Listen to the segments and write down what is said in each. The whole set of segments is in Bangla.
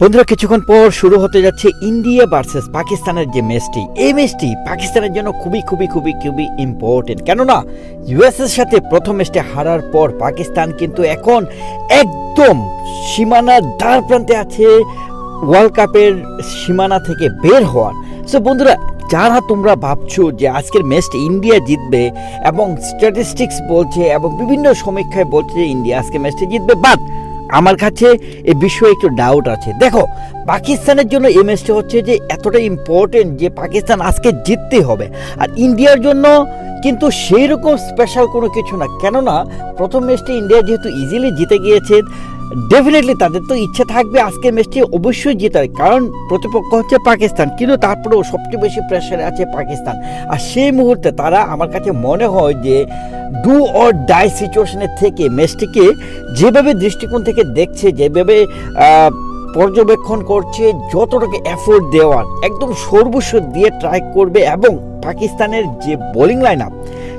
বন্ধুরা, কিছুক্ষণ পর শুরু হতে যাচ্ছে ইন্ডিয়া ভার্সেস পাকিস্তানের যে ম্যাচটি। এই ম্যাচটি পাকিস্তানের জন্য খুবই খুবই খুবই খুবই ইম্পর্টেন্ট। কেননা ইউএসের সাথে প্রথম ম্যাচটি হারার পর পাকিস্তান কিন্তু এখন একদম সীমানার দ্বার প্রান্তে আছে ওয়ার্ল্ড কাপের সীমানা থেকে বের হওয়ার। সো বন্ধুরা, যারা তোমরা ভাবছো যে আজকের ম্যাচটি ইন্ডিয়া জিতবে এবং স্ট্যাটিস্টিক্স বলছে এবং বিভিন্ন সমীক্ষায় বলছে যে ইন্ডিয়া আজকে ম্যাচটি জিতবে, বাট আমার কাছে এই বিষয়ে একটু ডাউট আছে। দেখো, পাকিস্তানের জন্য এই ম্যাচটা হচ্ছে যে এতটা ইম্পর্টেন্ট যে পাকিস্তান আজকে জিততে হবে। আর ইন্ডিয়ার জন্য কিন্তু সেই রকম স্পেশাল কোনো কিছু না, কেননা প্রথম ম্যাচটি ইন্ডিয়া যেহেতু ইজিলি জিতে গিয়েছে, ডেফিনেটলি তাদের তো ইচ্ছে থাকবে আজকের ম্যাচটি অবশ্যই জেতার, কারণ প্রতিপক্ষ হচ্ছে পাকিস্তান। কিন্তু তারপরেও সবচেয়ে বেশি প্রেশারে আছে পাকিস্তান। আর সেই মুহূর্তে তারা, আমার কাছে মনে হয় যে ডু অর ডাই সিচুয়েশনের থেকে ম্যাচটিকে যেভাবে দৃষ্টিকোণ থেকে দেখছে, যেভাবে পর্যবেক্ষণ করছে, যতটুকু এফোর্ট দেওয়ার একদম সর্বস্ব দিয়ে ট্রাই করবে। এবং পাকিস্তানের যে বোলিং লাইন আপ,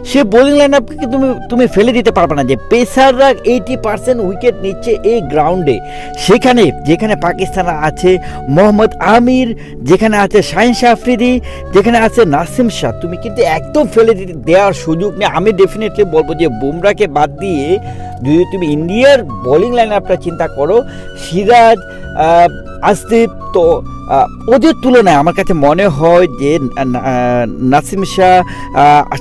সে বোলিং লাইন আপকে তুমি ফেলে দিতে পারবে না। যে পেসাররা 80% উইকেট নিচ্ছে এই গ্রাউন্ডে, যেখানে পাকিস্তান আছে মোহাম্মদ আমির, যেখানে আছে শাহিন শাহ আফ্রিদি, যেখানে আছে নাসিম শাহ, তুমি কিন্তু একদম ফেলে দেওয়ার সুযোগ নেই। আমি ডেফিনেটলি বলবো যে বুমরাকে বাদ দিয়ে যদি তুমি ইন্ডিয়ার বোলিং লাইন আপটা চিন্তা করো, সিরাজ, আসদীপ, তো ওদের তুলনায় আমার কাছে মনে হয় যে নাসিম শাহ,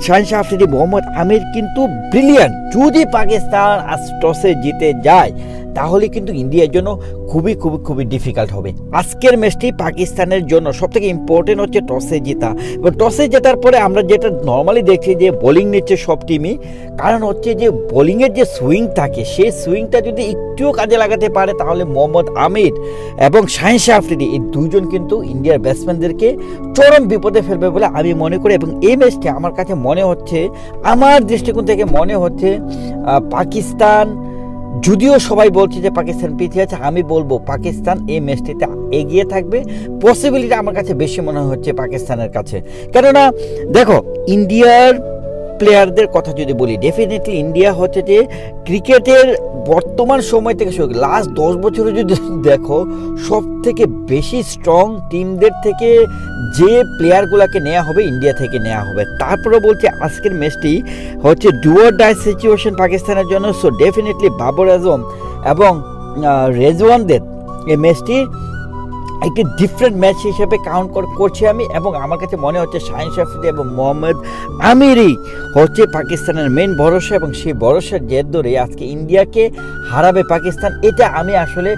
শাহিন শাহ আফ্রিদি, মোহাম্মদ আমির কিন্তু ব্রিলিয়ান্ট। যদি পাকিস্তান আজ টসে জিতে যায় তাহলে কিন্তু ইন্ডিয়ার জন্য খুবই খুবই খুবই ডিফিকাল্ট হবে। আজকের ম্যাচটি পাকিস্তানের জন্য সবথেকে ইম্পর্টেন্ট হচ্ছে টসে জেতা। এবং টসে জেতার পরে আমরা যেটা নর্মালি দেখছি যে বোলিং নিচ্ছে সব টিমই, কারণ হচ্ছে যে বোলিংয়ের যে সুইং থাকে, সেই সুইংটা যদি একটুও কাজে লাগাতে পারে তাহলে মোহাম্মদ আমির এবং শাহিন শাহ আফ্রিদি, এই দুজন কিন্তু ইন্ডিয়ার ব্যাটসম্যানদেরকে চরম বিপদে ফেলবে বলে আমি মনে করি। এবং এই ম্যাচটি আমার কাছে মনে হচ্ছে, আমার দৃষ্টিকোণ থেকে মনে হচ্ছে পাকিস্তান, যদিও সবাই বলছে যে পাকিস্তান পিছিয়ে আছে, আমি বলবো পাকিস্তান এই ম্যাচটিতে এগিয়ে থাকবে। পসিবিলিটি আমার কাছে বেশি মনে হচ্ছে পাকিস্তানের কাছে। কেননা দেখো, ইন্ডিয়ার প্লেয়ারদের কথা যদি বলি, ডেফিনেটলি ইন্ডিয়া হচ্ছে যে ক্রিকেটের বর্তমান সময় থেকে শুরু লাস্ট 10 বছরে যদি দেখো, সব থেকে বেশি স্ট্রং টিমদের থেকে যে প্লেয়ারগুলোকে নেওয়া হবে ইন্ডিয়া থেকে নেওয়া হবে। তারপরে বলছে আজকের ম্যাচটি হচ্ছে ডু অর ডাই সিচুয়েশন পাকিস্তানের জন্য। সো ডেফিনেটলি বাবর আজম এবং রেজওয়ানদের এই ম্যাচটি একটি ডিফারেন্ট ম্যাচ হিসেবে কাউন্ট করছি আমি। এবং আমার কাছে মনে হচ্ছে শাহিন শাহ আফ্রিদি এবং মোহাম্মদ আমিরই হচ্ছে পাকিস্তানের মেন ভরসা, এবং সেই ভরসার জের ধরে আজকে ইন্ডিয়াকে হারাবে পাকিস্তান। এটা আমি আসলে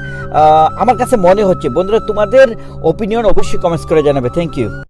আমার কাছে মনে হচ্ছে। বন্ধুরা, তোমাদের ওপিনিয়ন অবশ্যই কমেন্টস করে জানাবে। Thank you.